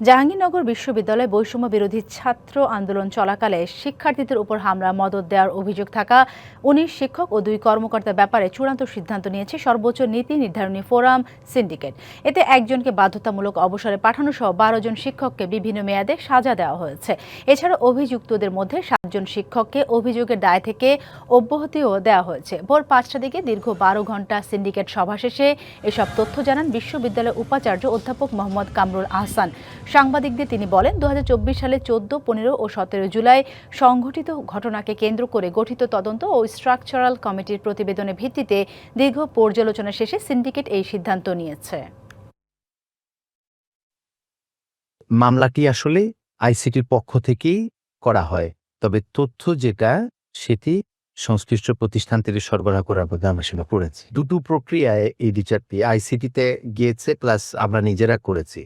জাহাঙ্গীরনগর বিশ্ববিদ্যালয়ে বৈষম্য বিরোধী ছাত্র আন্দোলন চলাকালে শিক্ষার্থীদের উপর হামলা মদদ দেওয়ার অভিযোগ থাকা ১৯ শিক্ষক ও ২ কর্মকর্তার ব্যাপারে চূড়ান্ত সিদ্ধান্ত নিয়েছে সর্বোচ্চ নীতি নির্ধারণী ফোরাম সিন্ডিকেট। এতে একজনকে বাধ্যতামূলক অবসরে পাঠানো সহ ১২ জন শিক্ষককে বিভিন্ন মেয়াদে সাজা দেওয়া হয়েছে। এছাড়া অভিযুক্তদের মধ্যে ৭ জন শিক্ষককে অভিযোগের দায় থেকে অব্যাহতিও দেওয়া হয়েছে। ভোর ৫টার দিকে দীর্ঘ ১২ ঘণ্টা সিন্ডিকেট সভা শেষে এসব তথ্য জানান বিশ্ববিদ্যালয়ের উপাচার্য অধ্যাপক মোহাম্মদ কামরুল আহসান। সাংবাদিকদের তিনি বলেন, ২০২৪ সালে ১৪, ১৫ ও ১৭ জুলাই সংঘটিত ঘটনাকে কেন্দ্র করে গঠিত তদন্ত ও স্ট্রাকচারাল কমিটির প্রতিবেদনের ভিত্তিতে দীর্ঘ পর্যালোচনা শেষে সিন্ডিকেট এই সিদ্ধান্ত নিয়েছে। মামলাটি আসলে আইসিটির পক্ষ থেকেই করা হয়, তবে তথ্য যেটা সেটি সংশ্লিষ্ট প্রতিষ্ঠান থেকে সরবরাহ করার কথা আমরা সেটা করেছি। দুটো প্রক্রিয়ায় এই বিচারটি আইসিটিতে গিয়েছে প্লাস আমরা নিজেরা করেছি।